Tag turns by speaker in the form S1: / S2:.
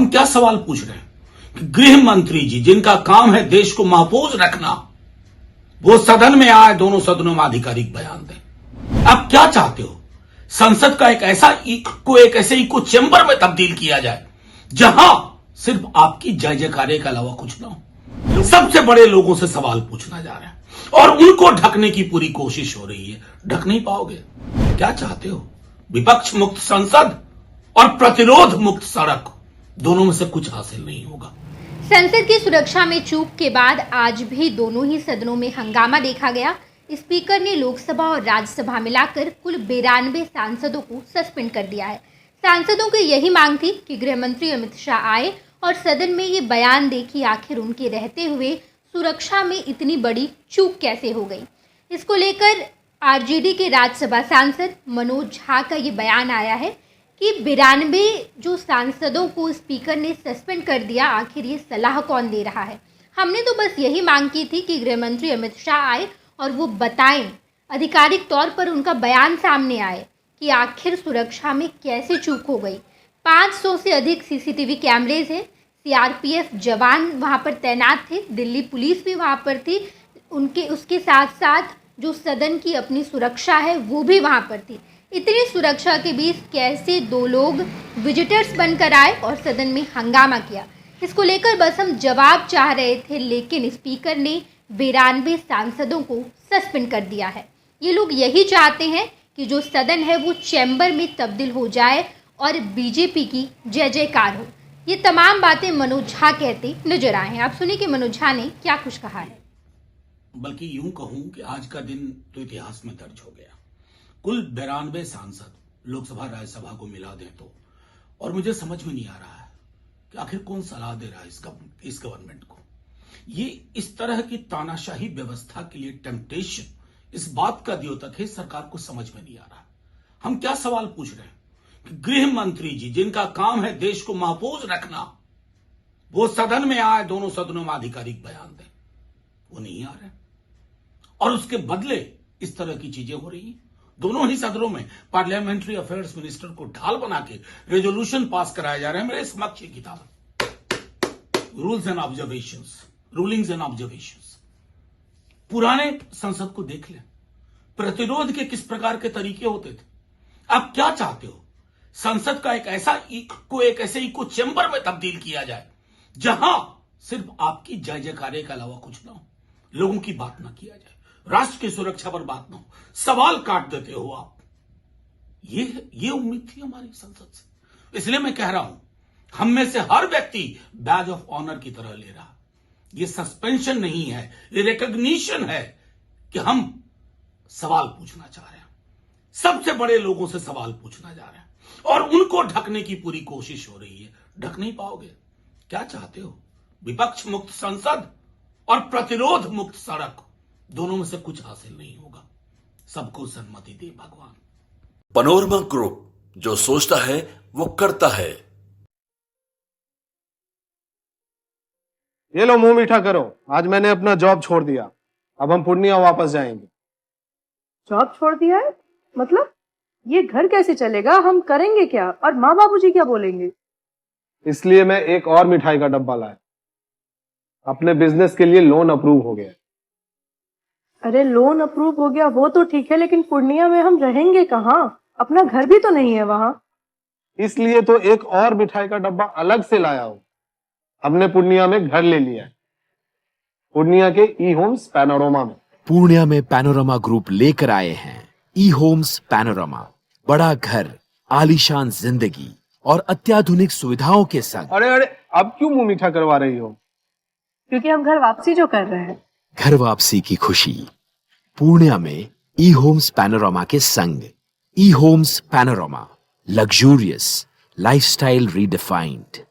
S1: हम क्या सवाल पूछ रहे हैं कि गृह मंत्री जी जिनका काम है देश को महफूज रखना, वो सदन में आए, दोनों सदनों में आधिकारिक बयान दें। आप क्या चाहते हो? संसद का एक ऐसे इको चेंबर में तब्दील किया जाए जहां सिर्फ आपकी जय जयकारे के अलावा कुछ ना हो। सबसे बड़े लोगों से सवाल पूछना जा रहा है और उनको ढकने की पूरी कोशिश हो रही है। ढक नहीं पाओगे। क्या चाहते हो? विपक्ष मुक्त संसद और प्रतिरोध मुक्त सड़क, दोनों में से कुछ हासिल नहीं होगा।
S2: संसद की सुरक्षा में चूक के बाद आज भी दोनों ही सदनों में हंगामा देखा गया। स्पीकर ने लोकसभा और राज्यसभा मिलाकर कुल 92 सांसदों को सस्पेंड कर दिया है। सांसदों की यही मांग थी कि गृह मंत्री अमित शाह आए और सदन में ये बयान दे कि आखिर उनके रहते हुए सुरक्षा में इतनी बड़ी चूक कैसे हो गई। इसको लेकर आरजेडी के राज्यसभा सांसद मनोज झा का ये बयान आया है कि 92 जो सांसदों को स्पीकर ने सस्पेंड कर दिया, आखिर ये सलाह कौन दे रहा है। हमने तो बस यही मांग की थी कि गृह मंत्री अमित शाह आए और वो बताएं, आधिकारिक तौर पर उनका बयान सामने आए कि आखिर सुरक्षा में कैसे चूक हो गई। 500 से अधिक सीसीटीवी कैमरेज हैं, सीआरपीएफ जवान वहां पर तैनात थे, दिल्ली पुलिस भी वहां पर थी, उसके साथ साथ जो सदन की अपनी सुरक्षा है वो भी वहां पर थी। इतनी सुरक्षा के बीच कैसे दो लोग विजिटर्स बनकर आए और सदन में हंगामा किया, इसको लेकर बस हम जवाब चाह रहे थे, लेकिन स्पीकर ने 92 सांसदों को सस्पेंड कर दिया है। ये लोग यही चाहते हैं कि जो सदन है वो चैम्बर में तब्दील हो जाए और बीजेपी की जय जयकार हो। ये तमाम बातें मनोज झा कहते नजर आए हैं। आप सुनिए कि मनोज झा ने क्या कुछ कहा है।
S1: बल्कि यूं कहूं कि आज का दिन तो इतिहास में दर्ज हो गया। कुल 92 सांसद लोकसभा राज्यसभा को मिला दें तो, और मुझे समझ में नहीं आ रहा है कि आखिर कौन सलाह दे रहा है इस गवर्नमेंट को। ये इस तरह की तानाशाही व्यवस्था के लिए टेम्पटेशन इस बात का द्योतक है, सरकार को समझ में नहीं आ रहा। हम क्या सवाल पूछ रहे हैं कि गृह मंत्री जी जिनका काम है देश को महफूज रखना, वो सदन में आए, दोनों सदनों में आधिकारिक बयान दें। वो नहीं आ रहे और उसके बदले इस तरह की चीजें हो रही हैं। दोनों ही सदनों में पार्लियामेंट्री अफेयर्स मिनिस्टर को ढाल बना के रेजोल्यूशन पास कराया जा रहा है। मेरे समक्ष किताब rules and observations, rulings and observations. पुराने संसद को देख लें, प्रतिरोध के किस प्रकार के तरीके होते थे। आप क्या चाहते हो? संसद का एक ऐसे इको चेंबर में तब्दील किया जाए जहां सिर्फ आपकी जय जयकारे के अलावा कुछ ना हो, लोगों की बात ना किया जाए, राष्ट्र की सुरक्षा पर बात ना हो, सवाल काट देते हो आप। ये उम्मीद थी हमारी संसद से। इसलिए मैं कह रहा हूं, हम में से हर व्यक्ति बैज ऑफ ऑनर की तरह ले रहा। ये सस्पेंशन नहीं है, ये रिकॉग्निशन है कि हम सवाल पूछना चाह रहे हैं। सबसे बड़े लोगों से सवाल पूछना जा रहे हैं और उनको ढकने की पूरी कोशिश हो रही है। ढक नहीं पाओगे। क्या चाहते हो? विपक्ष मुक्त संसद और प्रतिरोध मुक्त सड़क, दोनों में से कुछ हासिल नहीं होगा। सबको सन्मति दे भगवान।
S3: पैनोरमा ग्रुप, जो सोचता है वो करता है।
S4: ये लो मुंह मीठा करो, आज मैंने अपना जॉब छोड़ दिया। अब हम पूर्णिया वापस जाएंगे।
S5: जॉब छोड़ दिया है? मतलब ये घर कैसे चलेगा? हम करेंगे क्या? और माँ बाबूजी क्या बोलेंगे?
S4: इसलिए मैं एक और मिठाई का डब्बा लाया। अपने बिजनेस के लिए लोन अप्रूव हो गया।
S5: अरे लोन अप्रूव हो गया वो तो ठीक है, लेकिन पूर्णिया में हम रहेंगे कहाँ? अपना घर भी तो नहीं है वहां।
S4: इसलिए तो एक और मिठाई का डब्बा अलग से लाया हूं। हमने पूर्णिया में घर ले लिया है, पूर्णिया के ई होम्स पैनोरमा में।
S6: पूर्णिया में पैनोरमा ग्रुप लेकर आए हैं ई होम्स पैनोरमा। बड़ा घर, आलीशान जिंदगी और अत्याधुनिक सुविधाओं के संग।
S4: अरे अब क्यों मुंह मीठा करवा रही हो?
S5: क्योंकि हम घर वापसी जो कर रहे हैं।
S6: घर वापसी की खुशी पूर्णिया में ई होम्स पैनोरमा के संग। E homes panorama, luxurious lifestyle redefined.